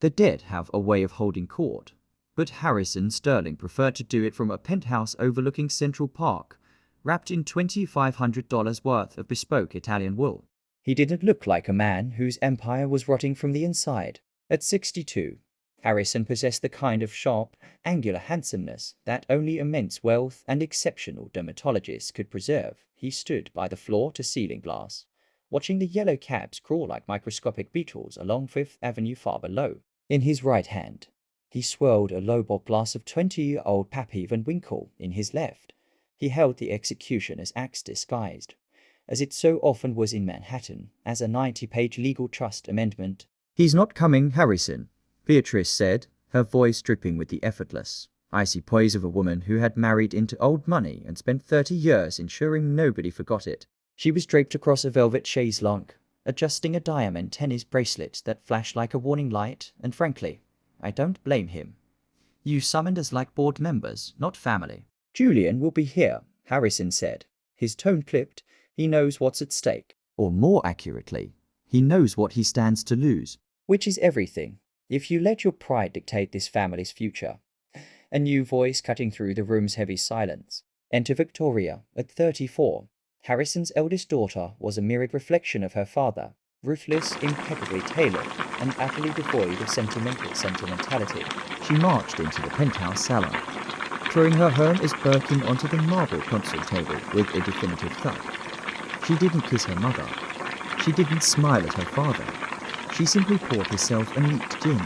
The dead have a way of holding court, but Harrison Sterling preferred to do it from a penthouse overlooking Central Park, wrapped in $2,500 worth of bespoke Italian wool. He didn't look like a man whose empire was rotting from the inside. At 62, Harrison possessed the kind of sharp, angular handsomeness that only immense wealth and exceptional dermatologists could preserve. He stood by the floor-to-ceiling glass, watching the yellow cabs crawl like microscopic beetles along Fifth Avenue far below. In his right hand, he swirled a lowball glass of 20-year-old Pappy Van Winkle. In his left, he held the executioner's axe disguised, as it so often was in Manhattan, as a 90-page legal trust amendment. "He's not coming, Harrison," Beatrice said, her voice dripping with the effortless, icy poise of a woman who had married into old money and spent 30 years ensuring nobody forgot it. She was draped across a velvet chaise longue, adjusting a diamond tennis bracelet that flashed like a warning light, and frankly, I don't blame him. You summoned us like board members, not family. "Julian will be here," Harrison said, his tone clipped. "He knows what's at stake. Or more accurately, he knows what he stands to lose. Which is everything, if you let your pride dictate this family's future." A new voice cutting through the room's heavy silence. Enter Victoria, at 34. Harrison's eldest daughter was a mirrored reflection of her father, ruthless, impeccably tailored, and utterly devoid of sentimentality. She marched into the penthouse salon, throwing her Hermes Birkin onto the marble console table with a definitive thud. She didn't kiss her mother. She didn't smile at her father. She simply poured herself a neat gin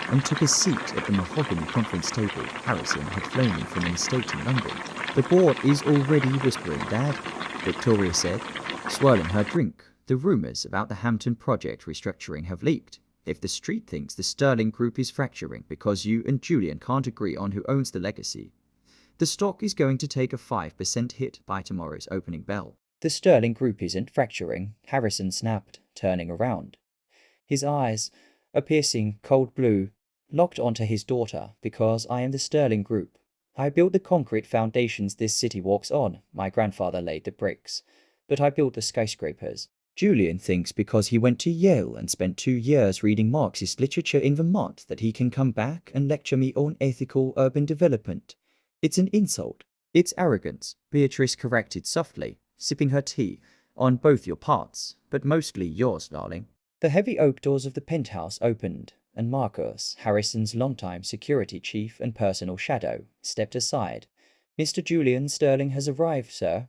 and took a seat at the mahogany conference table Harrison had flown in from an estate in London. "The board is already whispering, Dad," Victoria said, swirling her drink. "The rumors about the Hampton project restructuring have leaked. If the street thinks the Sterling Group is fracturing because you and Julian can't agree on who owns the legacy, the stock is going to take a 5% hit by tomorrow's opening bell." "The Sterling Group isn't fracturing," Harrison snapped, turning around. His eyes, a piercing, cold blue, locked onto his daughter. "Because I am the Sterling Group. I built the concrete foundations this city walks on. My grandfather laid the bricks, but I built the skyscrapers. Julian thinks because he went to Yale and spent 2 years reading Marxist literature in Vermont that he can come back and lecture me on ethical urban development. It's an insult." "It's arrogance," Beatrice corrected softly, sipping her tea. "On both your parts, but mostly yours, darling." The heavy oak doors of the penthouse opened, and Marcus, Harrison's longtime security chief and personal shadow, stepped aside. "Mr. Julian Sterling has arrived, sir."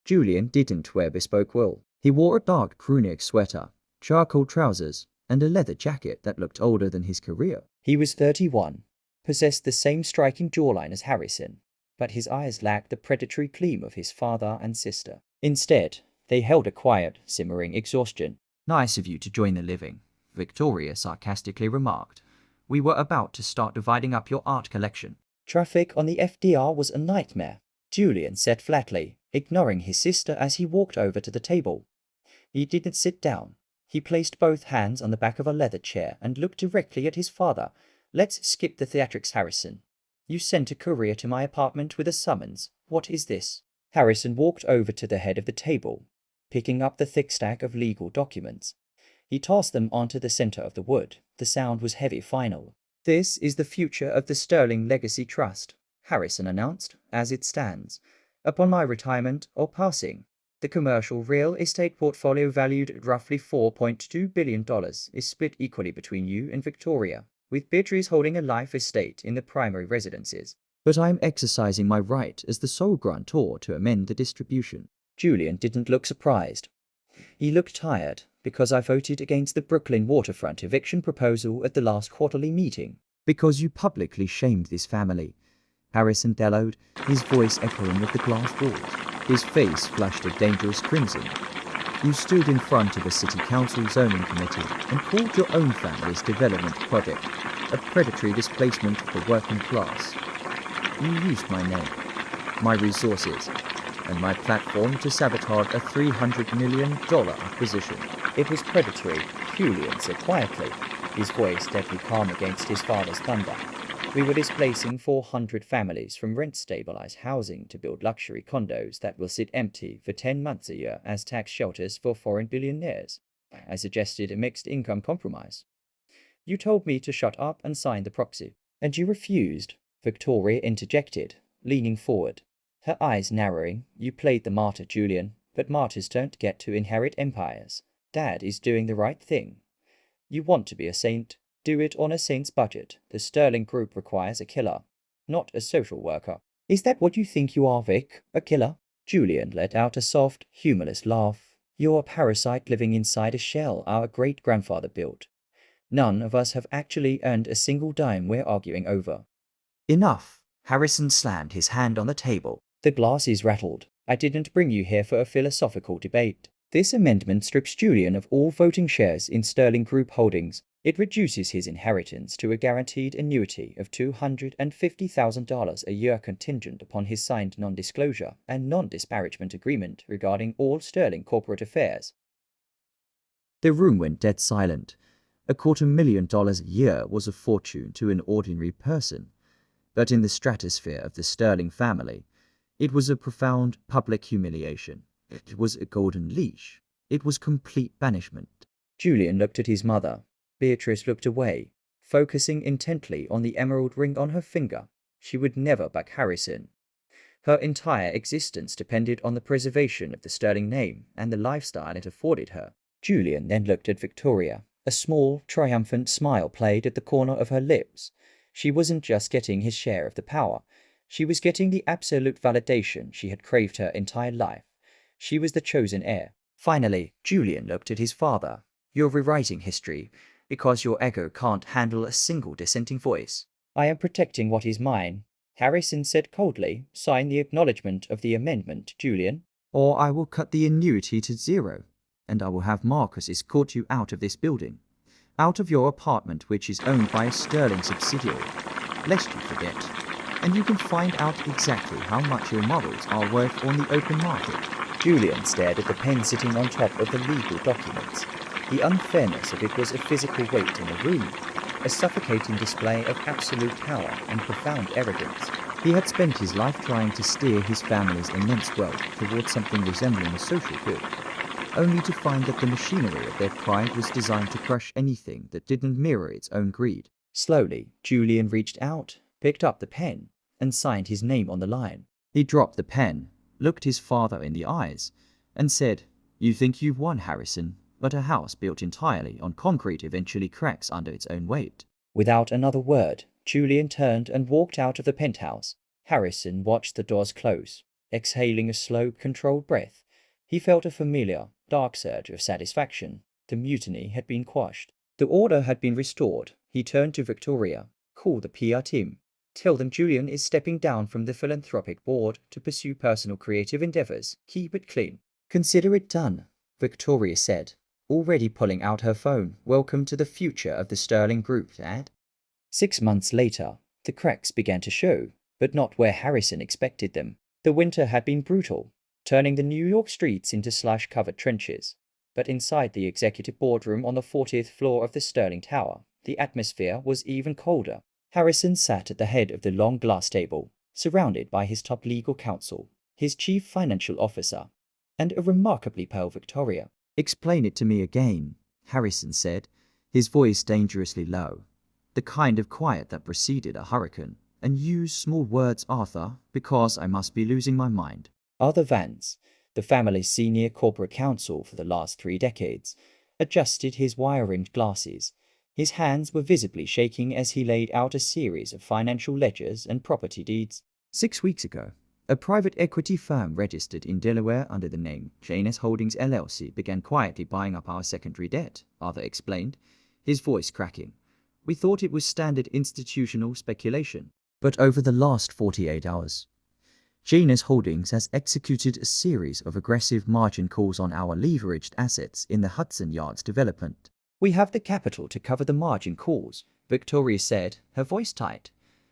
Julian didn't wear bespoke wool. He wore a dark crewneck sweater, charcoal trousers, and a leather jacket that looked older than his career. He was 31, possessed the same striking jawline as Harrison, but his eyes lacked the predatory gleam of his father and sister. Instead, they held a quiet, simmering exhaustion. "Nice of you to join the living," Victoria sarcastically remarked. "We were about to start dividing up your art collection." "Traffic on the FDR was a nightmare," Julian said flatly, ignoring his sister as he walked over to the table. He didn't sit down. He placed both hands on the back of a leather chair and looked directly at his father. "Let's skip the theatrics, Harrison. You sent a courier to my apartment with a summons. What is this?" Harrison walked over to the head of the table, picking up the thick stack of legal documents. He tossed them onto the center of the wood. The sound was heavy final. "This is the future of the Sterling Legacy Trust," Harrison announced, "as it stands. Upon my retirement or passing, the commercial real estate portfolio valued at roughly $4.2 billion is split equally between you and Victoria, with Beatrice holding a life estate in the primary residences. But I'm exercising my right as the sole grantor to amend the distribution." Julian didn't look surprised. He looked tired, "because I voted against the Brooklyn waterfront eviction proposal at the last quarterly meeting." "Because you publicly shamed this family," Harrison bellowed, his voice echoing with the glass walls. His face flushed a dangerous crimson. "You stood in front of a city council zoning committee and called your own family's development project a predatory displacement of the working class. You used my name, my resources, and my platform to sabotage a $300 million acquisition." "It was predatory," Julian said quietly, his voice deadly calm against his father's thunder. "We were displacing 400 families from rent-stabilized housing to build luxury condos that will sit empty for 10 months a year as tax shelters for foreign billionaires. I suggested a mixed-income compromise. You told me to shut up and sign the proxy. And you refused, Victoria interjected, leaning forward. Her eyes narrowing. You played the martyr, Julian, but martyrs don't get to inherit empires. Dad is doing the right thing. You want to be a saint? Do it on a saint's budget. The Sterling Group requires a killer, not a social worker. Is that what you think you are, Vic? A killer? Julian let out a soft, humorless laugh. You're a parasite living inside a shell our great-grandfather built. None of us have actually earned a single dime we're arguing over. Enough. Harrison slammed his hand on the table. The glasses rattled. I didn't bring you here for a philosophical debate. This amendment strips Julian of all voting shares in Sterling Group Holdings. It reduces his inheritance to a guaranteed annuity of $250,000 a year contingent upon his signed non-disclosure and non-disparagement agreement regarding all Sterling corporate affairs. The room went dead silent. $250,000 a year was a fortune to an ordinary person, but in the stratosphere of the Sterling family, it was a profound public humiliation. It was a golden leash. It was complete banishment. Julian looked at his mother. Beatrice looked away, focusing intently on the emerald ring on her finger. She would never back Harrison. Her entire existence depended on the preservation of the Sterling name and the lifestyle it afforded her. Julian then looked at Victoria. A small, triumphant smile played at the corner of her lips. She wasn't just getting his share of the power. She was getting the absolute validation she had craved her entire life. She was the chosen heir. Finally, Julian looked at his father. You're rewriting history because your ego can't handle a single dissenting voice. I am protecting what is mine, Harrison said coldly. Sign the acknowledgement of the amendment, Julian, or I will cut the annuity to zero, and I will have Marcus escort you out of this building, out of your apartment which is owned by a Sterling subsidiary, lest you forget. And you can find out exactly how much your models are worth on the open market. Julian stared at the pen sitting on top of the legal documents. The unfairness of it was a physical weight in the room, a suffocating display of absolute power and profound arrogance. He had spent his life trying to steer his family's immense wealth towards something resembling a social good, only to find that the machinery of their pride was designed to crush anything that didn't mirror its own greed. Slowly, Julian reached out, picked up the pen, and signed his name on the line. He dropped the pen, looked his father in the eyes, and said, You think you've won, Harrison, but a house built entirely on concrete eventually cracks under its own weight. Without another word, Julian turned and walked out of the penthouse. Harrison watched the doors close, exhaling a slow, controlled breath. He felt a familiar, dark surge of satisfaction. The mutiny had been quashed. The order had been restored. He turned to Victoria. Call the PR team. Tell them Julian is stepping down from the philanthropic board to pursue personal creative endeavors. Keep it clean. Consider it done, Victoria said, already pulling out her phone. Welcome to the future of the Sterling Group, Dad. 6 months later, the cracks began to show, but not where Harrison expected them. The winter had been brutal, turning the New York streets into slush-covered trenches. But inside the executive boardroom on the 40th floor of the Sterling Tower, the atmosphere was even colder. Harrison sat at the head of the long glass table, surrounded by his top legal counsel, his chief financial officer, and a remarkably pale Victoria. Explain it to me again, Harrison said, his voice dangerously low. The kind of quiet that preceded a hurricane. And use small words, Arthur, because I must be losing my mind. Arthur Vance, the family's senior corporate counsel for the last 3 decades, adjusted his wire-rimmed glasses. His hands were visibly shaking as he laid out a series of financial ledgers and property deeds. 6 weeks ago, a private equity firm registered in Delaware under the name Janus Holdings LLC began quietly buying up our secondary debt, Arthur explained, his voice cracking. We thought it was standard institutional speculation. But over the last 48 hours, Janus Holdings has executed a series of aggressive margin calls on our leveraged assets in the Hudson Yards development. We have the capital to cover the margin calls, Victoria said, her voice tight,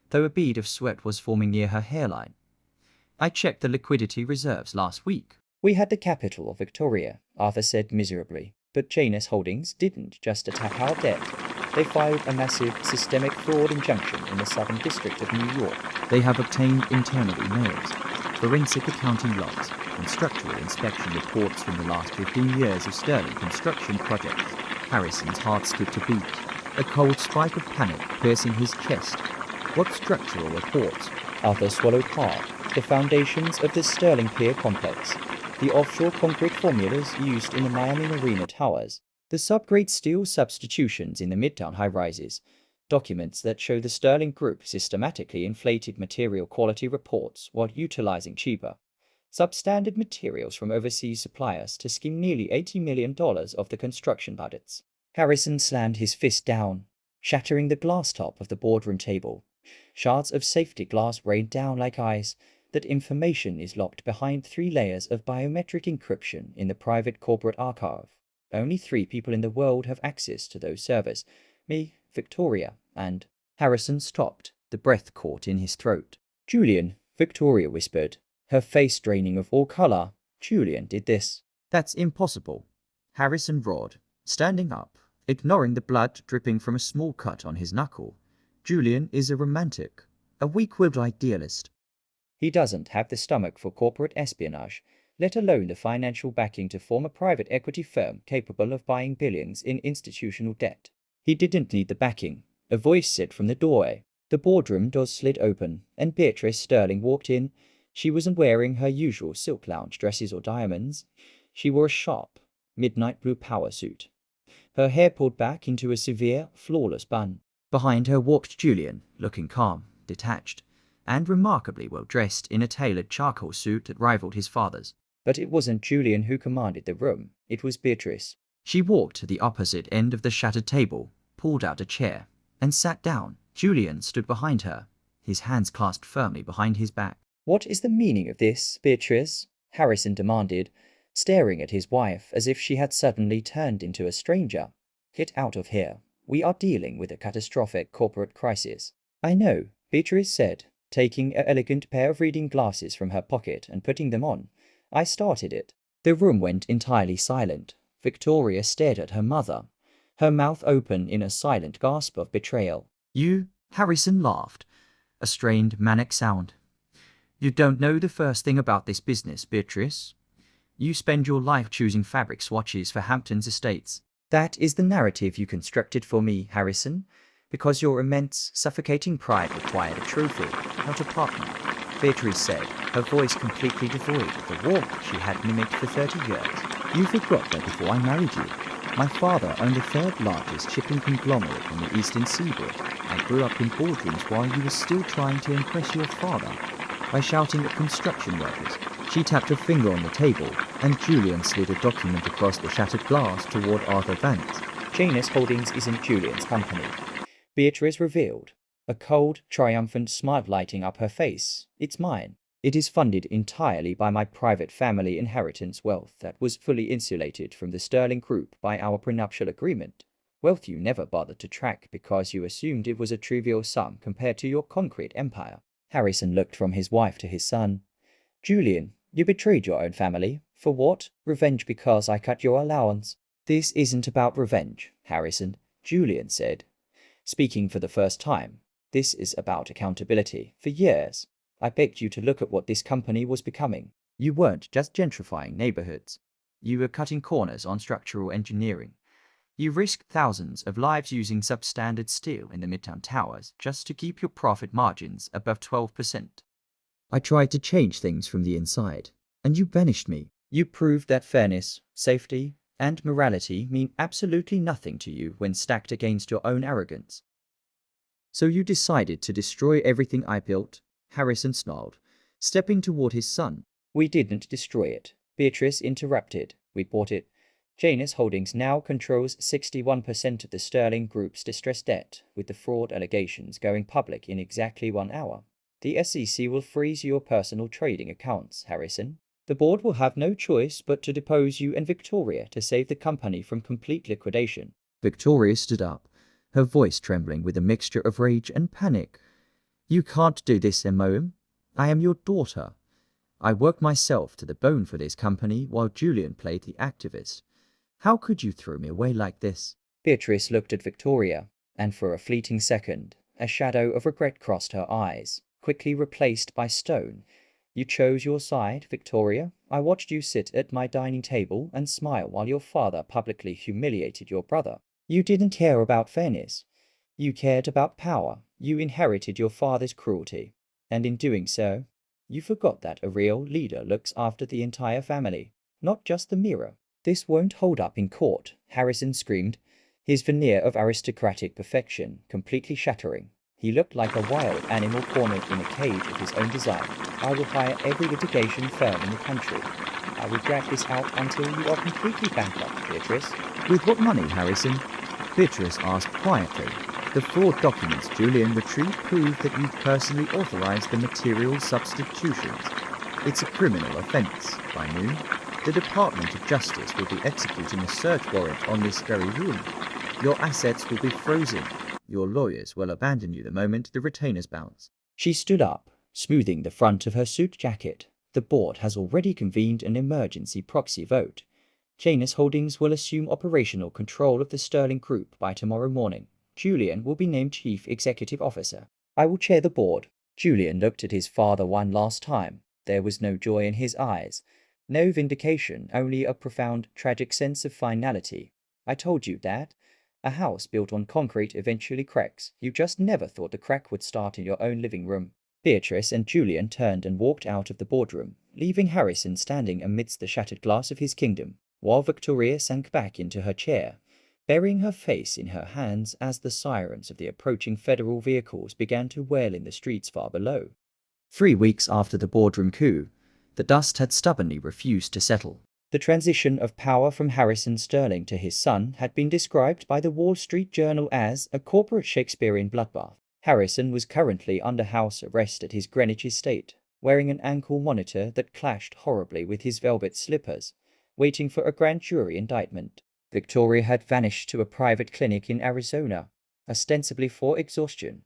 though a bead of sweat was forming near her hairline. I checked the liquidity reserves last week. We had the capital, Victoria, Arthur said miserably, but Janus Holdings didn't just attack our debt. They filed a massive systemic fraud injunction in the Southern District of New York. They have obtained internal emails, forensic accounting logs, and structural inspection reports from the last 15 years of Sterling construction projects. Harrison's heart skipped a beat. a cold spike of panic piercing his chest. What structural reports? Arthur swallowed hard. The foundations of the Sterling Pier complex. The offshore concrete formulas used in the Miami Marina towers. The subgrade steel substitutions in the Midtown high-rises. Documents that show the Sterling Group systematically inflated material quality reports while utilizing cheaper, substandard materials from overseas suppliers to skim nearly $80 million of the construction budgets. Harrison slammed his fist down, shattering the glass top of the boardroom table. Shards of safety glass rained down like ice. That information is locked behind 3 layers of biometric encryption in the private corporate archive. Only 3 people in the world have access to those servers. Me, Victoria, and... Harrison stopped, the breath caught in his throat. Julian, Victoria whispered, her face draining of all color. Julian did this. That's impossible. Harrison roared, standing up, ignoring the blood dripping from a small cut on his knuckle. Julian is a romantic, a weak-willed idealist. He doesn't have the stomach for corporate espionage, let alone the financial backing to form a private equity firm capable of buying billions in institutional debt. He didn't need the backing, a voice said from the doorway. The boardroom doors slid open, and Beatrice Sterling walked in. She wasn't wearing her usual silk lounge dresses or diamonds. She wore a sharp, midnight blue power suit, her hair pulled back into a severe, flawless bun. Behind her walked Julian, looking calm, detached, and remarkably well dressed in a tailored charcoal suit that rivaled his father's. But it wasn't Julian who commanded the room, it was Beatrice. She walked to the opposite end of the shattered table, pulled out a chair, and sat down. Julian stood behind her, his hands clasped firmly behind his back. What is the meaning of this, Beatrice? Harrison demanded, staring at his wife as if she had suddenly turned into a stranger. Get out of here. We are dealing with a catastrophic corporate crisis. I know, Beatrice said, taking an elegant pair of reading glasses from her pocket and putting them on. I started it. The room went entirely silent. Victoria stared at her mother, her mouth open in a silent gasp of betrayal. You, Harrison laughed, a strained, manic sound. You don't know the first thing about this business, Beatrice. You spend your life choosing fabric swatches for Hampton's estates. That is the narrative you constructed for me, Harrison, because your immense, suffocating pride required a trophy, not a partner, Beatrice said, her voice completely devoid of the warmth she had mimicked for 30 years. You forgot that before I married you, my father owned the 3rd largest shipping conglomerate on the eastern seaboard. I grew up in boardrooms while you were still trying to impress your father by shouting at construction workers. She tapped her finger on the table, and Julian slid a document across the shattered glass toward Arthur Vance. Janus Holdings isn't Julian's company, Beatrice revealed, a cold, triumphant smile lighting up her face. It's mine. It is funded entirely by my private family inheritance wealth that was fully insulated from the Sterling Group by our prenuptial agreement. Wealth you never bothered to track because you assumed it was a trivial sum compared to your concrete empire. Harrison looked from his wife to his son. Julian, you betrayed your own family. For what? Revenge because I cut your allowance. This isn't about revenge, Harrison, Julian said, speaking for the first time. This is about accountability. For years, I begged you to look at what this company was becoming. You weren't just gentrifying neighborhoods. You were cutting corners on structural engineering. You risked thousands of lives using substandard steel in the Midtown towers just to keep your profit margins above 12%. I tried to change things from the inside, and you banished me. You proved that fairness, safety, and morality mean absolutely nothing to you when stacked against your own arrogance. So you decided to destroy everything I built, Harrison snarled, stepping toward his son. We didn't destroy it, Beatrice interrupted. We bought it. Janus Holdings now controls 61% of the Sterling Group's distressed debt, with the fraud allegations going public in exactly 1 hour. The SEC will freeze your personal trading accounts, Harrison. The board will have no choice but to depose you and Victoria to save the company from complete liquidation. Victoria stood up, her voice trembling with a mixture of rage and panic. You can't do this, M.O.M. I am your daughter. I worked myself to the bone for this company while Julian played the activist. How could you throw me away like this? Beatrice looked at Victoria, and for a fleeting second, a shadow of regret crossed her eyes, quickly replaced by stone. You chose your side, Victoria. I watched you sit at my dining table and smile while your father publicly humiliated your brother. You didn't care about fairness. You cared about power. You inherited your father's cruelty. And in doing so, you forgot that a real leader looks after the entire family, not just the mirror. This won't hold up in court, Harrison screamed, his veneer of aristocratic perfection completely shattering. He looked like a wild animal cornered in a cage of his own design. I will hire every litigation firm in the country. I will drag this out until you are completely bankrupt, Beatrice. With what money, Harrison? Beatrice asked quietly. The fraud documents Julian retrieved prove that you personally authorized the material substitutions. It's a criminal offense. By noon, the Department of Justice will be executing a search warrant on this very room. Your assets will be frozen. Your lawyers will abandon you the moment the retainers bounce. She stood up, smoothing the front of her suit jacket. The board has already convened an emergency proxy vote. Janus Holdings will assume operational control of the Sterling Group by tomorrow morning. Julian will be named Chief Executive Officer. I will chair the board. Julian looked at his father one last time. There was no joy in his eyes. No vindication, only a profound, tragic sense of finality. I told you, Dad. A house built on concrete eventually cracks. You just never thought the crack would start in your own living room. Beatrice and Julian turned and walked out of the boardroom, leaving Harrison standing amidst the shattered glass of his kingdom, while Victoria sank back into her chair, burying her face in her hands as the sirens of the approaching federal vehicles began to wail in the streets far below. 3 weeks after the boardroom coup, the dust had stubbornly refused to settle. The transition of power from Harrison Sterling to his son had been described by the Wall Street Journal as a corporate Shakespearean bloodbath. Harrison was currently under house arrest at his Greenwich estate, wearing an ankle monitor that clashed horribly with his velvet slippers, waiting for a grand jury indictment. Victoria had vanished to a private clinic in Arizona, ostensibly for exhaustion,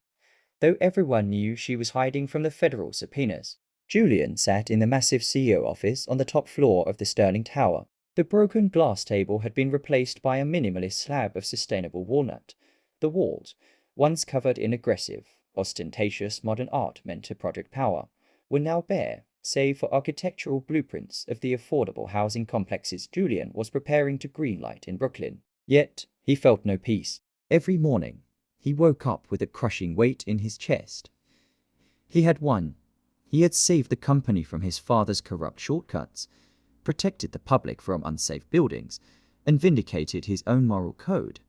though everyone knew she was hiding from the federal subpoenas. Julian sat in the massive CEO office on the top floor of the Sterling Tower. The broken glass table had been replaced by a minimalist slab of sustainable walnut. The walls, once covered in aggressive, ostentatious modern art meant to project power, were now bare, save for architectural blueprints of the affordable housing complexes Julian was preparing to greenlight in Brooklyn. Yet, he felt no peace. Every morning, he woke up with a crushing weight in his chest. He had won. He had saved the company from his father's corrupt shortcuts, protected the public from unsafe buildings, and vindicated his own moral code.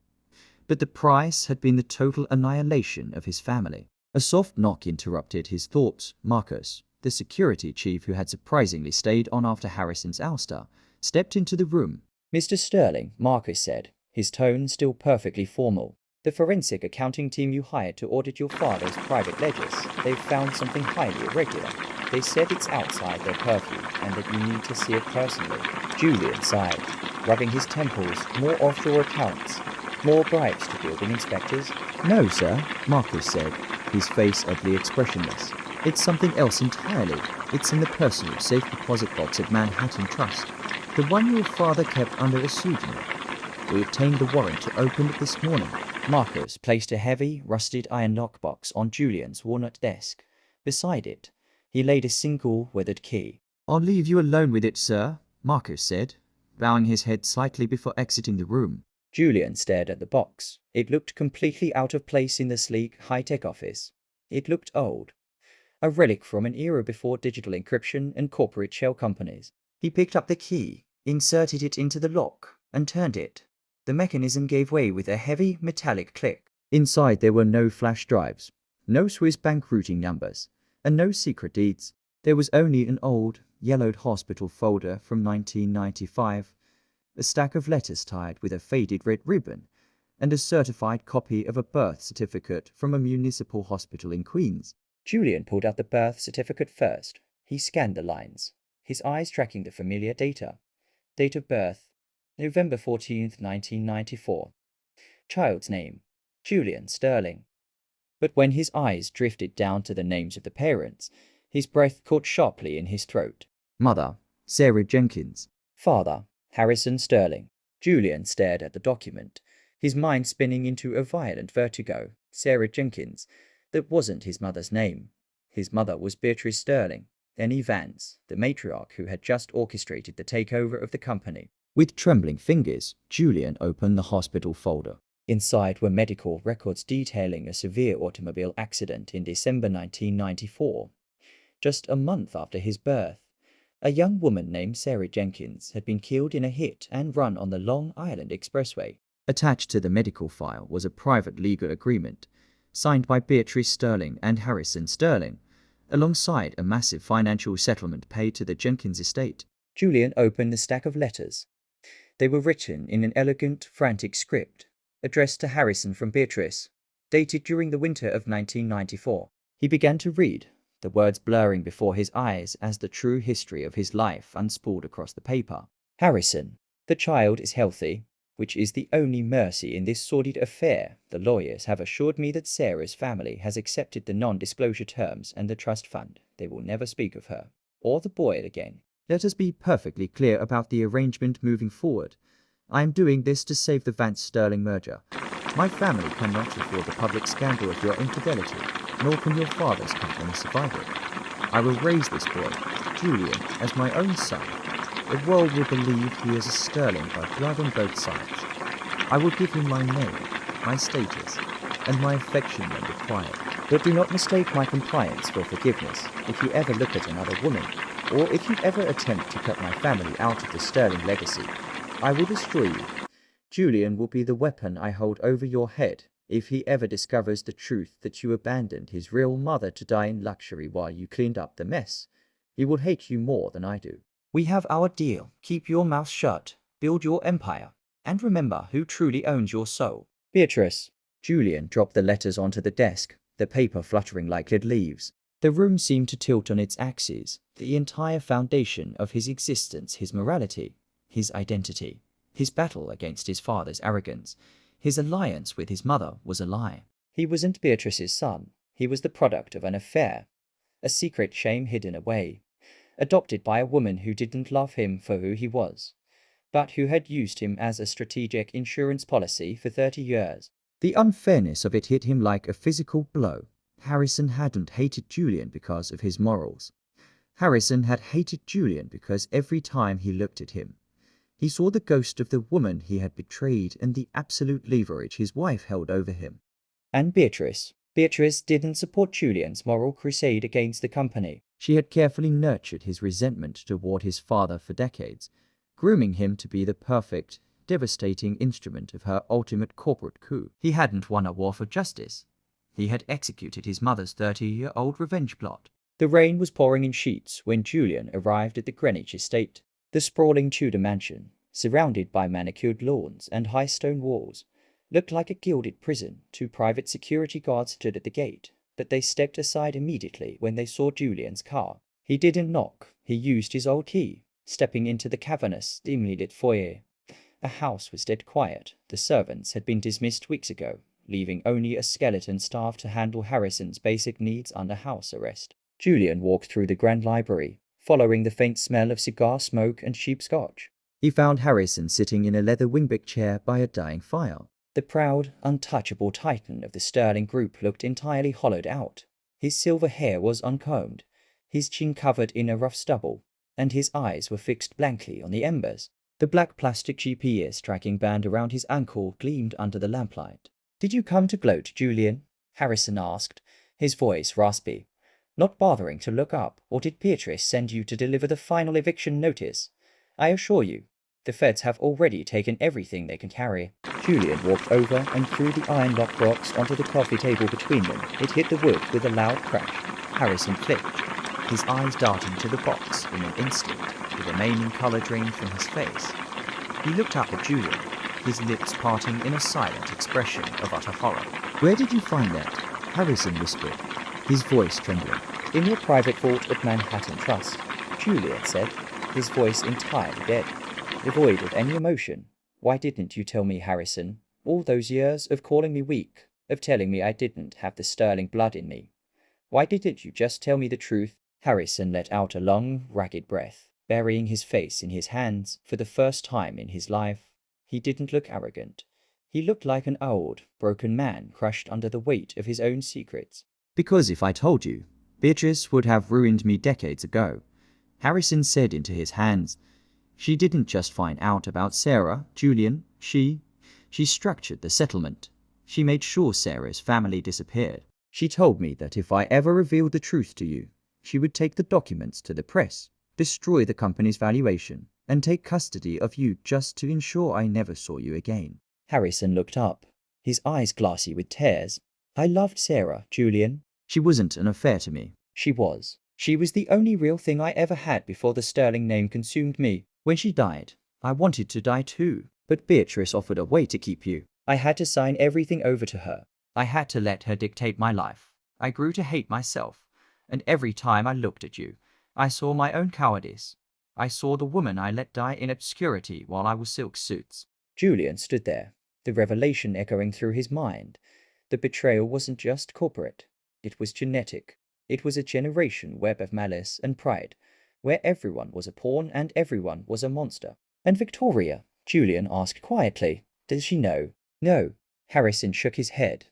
But the price had been the total annihilation of his family. A soft knock interrupted his thoughts. Marcus, the security chief who had surprisingly stayed on after Harrison's ouster, stepped into the room. Mr. Sterling, Marcus said, his tone still perfectly formal. The forensic accounting team you hired to audit your father's private ledgers, they've found something highly irregular. They said it's outside their purview and that you need to see it personally. Julian sighed, rubbing his temples. More offshore accounts, more bribes to building inspectors. No, sir, Marcus said, his face oddly expressionless. It's something else entirely. It's in the personal safe deposit box at Manhattan Trust, the one your father kept under a pseudonym. We obtained the warrant to open it this morning. Marcus placed a heavy, rusted iron lockbox on Julian's walnut desk. Beside it, he laid a single, weathered key. I'll leave you alone with it, sir, Marcus said, bowing his head slightly before exiting the room. Julian stared at the box. It looked completely out of place in the sleek, high-tech office. It looked old, a relic from an era before digital encryption and corporate shell companies. He picked up the key, inserted it into the lock, and turned it. The mechanism gave way with a heavy, metallic click. Inside there were no flash drives, no Swiss bank routing numbers, and no secret deeds. There was only an old, yellowed hospital folder from 1995, a stack of letters tied with a faded red ribbon, and a certified copy of a birth certificate from a municipal hospital in Queens. Julian pulled out the birth certificate first. He scanned the lines, his eyes tracking the familiar data. Date of birth, November 14th, 1994. Child's name, Julian Sterling. But when his eyes drifted down to the names of the parents, his breath caught sharply in his throat. Mother, Sarah Jenkins. Father, Harrison Sterling. Julian stared at the document, his mind spinning into a violent vertigo. Sarah Jenkins. That wasn't his mother's name. His mother was Beatrice Sterling, Annie Vance, the matriarch who had just orchestrated the takeover of the company. With trembling fingers, Julian opened the hospital folder. Inside were medical records detailing a severe automobile accident in December 1994. Just a month after his birth, a young woman named Sarah Jenkins had been killed in a hit and run on the Long Island Expressway. Attached to the medical file was a private legal agreement, signed by Beatrice Sterling and Harrison Sterling, alongside a massive financial settlement paid to the Jenkins estate. Julian opened the stack of letters. They were written in an elegant, frantic script, addressed to Harrison from Beatrice, dated during the winter of 1994. He began to read, the words blurring before his eyes as the true history of his life unspooled across the paper. Harrison, the child is healthy, which is the only mercy in this sordid affair. The lawyers have assured me that Sarah's family has accepted the non-disclosure terms and the trust fund. They will never speak of her or the boy again. Let us be perfectly clear about the arrangement moving forward. I am doing this to save the Vance Sterling merger. My family cannot afford the public scandal of your infidelity, nor can your father's company survive it. I will raise this boy, Julian, as my own son. The world will believe he is a Sterling by blood on both sides. I will give him my name, my status, and my affection when required. But do not mistake my compliance for forgiveness if you ever look at another woman, or if you ever attempt to cut my family out of the Sterling legacy. I will destroy you. Julian will be the weapon I hold over your head if he ever discovers the truth that you abandoned his real mother to die in luxury while you cleaned up the mess. He will hate you more than I do. We have our deal. Keep your mouth shut, build your empire, and remember who truly owns your soul. Beatrice. Julian dropped the letters onto the desk, the paper fluttering like dead leaves. The room seemed to tilt on its axis, the entire foundation of his existence, his morality, his identity, his battle against his father's arrogance, his alliance with his mother was a lie. He wasn't Beatrice's son. He was the product of an affair, a secret shame hidden away, adopted by a woman who didn't love him for who he was, but who had used him as a strategic insurance policy for 30 years. The unfairness of it hit him like a physical blow. Harrison hadn't hated Julian because of his morals. Harrison had hated Julian because every time he looked at him, he saw the ghost of the woman he had betrayed and the absolute leverage his wife held over him. And Beatrice. Beatrice didn't support Julian's moral crusade against the company. She had carefully nurtured his resentment toward his father for decades, grooming him to be the perfect, devastating instrument of her ultimate corporate coup. He hadn't won a war for justice. He had executed his mother's 30-year-old revenge plot. The rain was pouring in sheets when Julian arrived at the Greenwich estate. The sprawling Tudor mansion, surrounded by manicured lawns and high stone walls, looked like a gilded prison. 2 private security guards stood at the gate, but they stepped aside immediately when they saw Julian's car. He didn't knock. He used his old key, stepping into the cavernous, dimly lit foyer. The house was dead quiet. The servants had been dismissed weeks ago, leaving only a skeleton staff to handle Harrison's basic needs under house arrest. Julian walked through the grand library, following the faint smell of cigar smoke and cheap scotch. He found Harrison sitting in a leather wingback chair by a dying fire. The proud, untouchable titan of the Sterling group looked entirely hollowed out. His silver hair was uncombed, his chin covered in a rough stubble, and his eyes were fixed blankly on the embers. The black plastic GPS tracking band around his ankle gleamed under the lamplight. "Did you come to gloat, Julian?" Harrison asked, his voice raspy. "Not bothering to look up, or did Beatrice send you to deliver the final eviction notice? I assure you, the feds have already taken everything they can carry." Julian walked over and threw the iron lockbox onto the coffee table between them. It hit the wood with a loud crash. Harrison flinched, his eyes darting to the box in an instant, the remaining color drained from his face. He looked up at Julian, his lips parting in a silent expression of utter horror. "Where did you find that?" Harrison whispered, his voice trembling. "In your private vault at Manhattan Trust," Julian said, his voice entirely dead, devoid of any emotion. "Why didn't you tell me, Harrison? All those years of calling me weak, of telling me I didn't have the Sterling blood in me. Why didn't you just tell me the truth?" Harrison let out a long, ragged breath, burying his face in his hands for the first time in his life. He didn't look arrogant. He looked like an old, broken man crushed under the weight of his own secrets. "Because if I told you, Beatrice would have ruined me decades ago," Harrison said into his hands. "She didn't just find out about Sarah, Julian. She She structured the settlement. She made sure Sarah's family disappeared. She told me that if I ever revealed the truth to you, she would take the documents to the press, destroy the company's valuation, and take custody of you just to ensure I never saw you again. Harrison looked up, his eyes glassy with tears. I loved Sarah, Julian. She wasn't an affair to me. She was. She was the only real thing I ever had before the Sterling name consumed me. When she died, I wanted to die too. But Beatrice offered a way to keep you. I had to sign everything over to her. I had to let her dictate my life. I grew to hate myself. And every time I looked at you, I saw my own cowardice. I saw the woman I let die in obscurity while I wore silk suits. Julian stood there, the revelation echoing through his mind. The betrayal wasn't just corporate. It was genetic. It was a generation web of malice and pride, where everyone was a pawn and everyone was a monster. And Victoria? Julian asked quietly. Does she know? No. Harrison shook his head.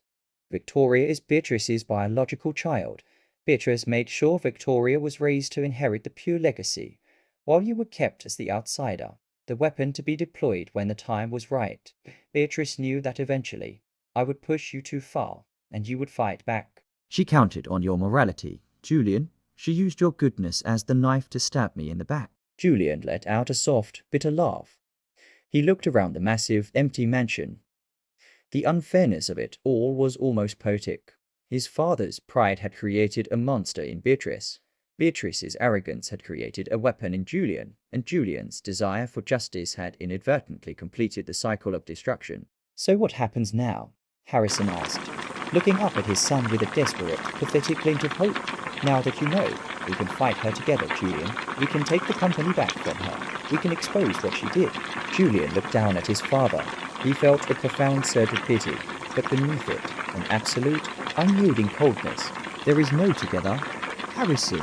Victoria is Beatrice's biological child. Beatrice made sure Victoria was raised to inherit the pure legacy, while you were kept as the outsider, the weapon to be deployed when the time was right. Beatrice knew that eventually I would push you too far, and you would fight back. She counted on your morality, Julian. She used your goodness as the knife to stab me in the back. Julian let out a soft, bitter laugh. He looked around the massive, empty mansion. The unfairness of it all was almost poetic. His father's pride had created a monster in Beatrice. Beatrice's arrogance had created a weapon in Julian, and Julian's desire for justice had inadvertently completed the cycle of destruction. So what happens now? Harrison asked, looking up at his son with a desperate, pathetic glint of hope. Now that you know, we can fight her together, Julian. We can take the company back from her. We can expose what she did. Julian looked down at his father. He felt a profound surge of pity, but beneath it, an absolute, unyielding coldness. There is no together. Harrison,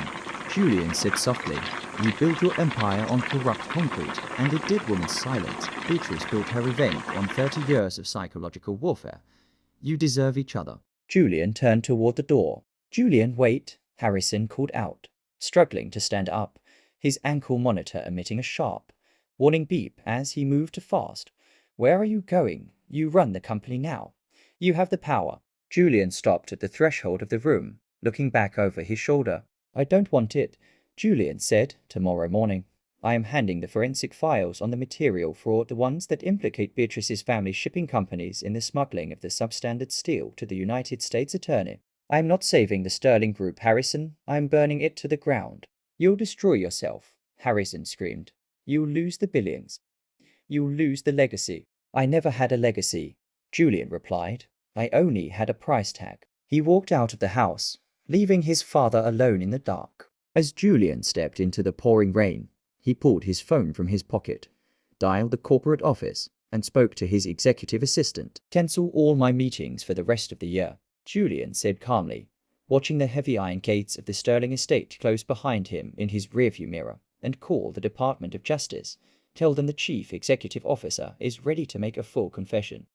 Julian said softly. You built your empire on corrupt concrete, and a dead woman's silence. Beatrice built her revenge on 30 years of psychological warfare. You deserve each other. Julian turned toward the door. Julian, wait, Harrison called out, struggling to stand up, his ankle monitor emitting a sharp, warning beep as he moved too fast. Where are you going? You run the company now. You have the power. Julian stopped at the threshold of the room, looking back over his shoulder. I don't want it, Julian said. Tomorrow morning, I am handing the forensic files on the material for the ones that implicate Beatrice's family shipping companies in the smuggling of the substandard steel to the United States Attorney. I am not saving the Sterling Group, Harrison. I am burning it to the ground. You'll destroy yourself, Harrison screamed. You'll lose the billions. You'll lose the legacy. I never had a legacy, Julian replied. I only had a price tag. He walked out of the house, leaving his father alone in the dark. As Julian stepped into the pouring rain, he pulled his phone from his pocket, dialed the corporate office, and spoke to his executive assistant. Cancel all my meetings for the rest of the year, Julian said calmly, watching the heavy iron gates of the Sterling estate close behind him in his rearview mirror, and call the Department of Justice. Tell them the chief executive officer is ready to make a full confession.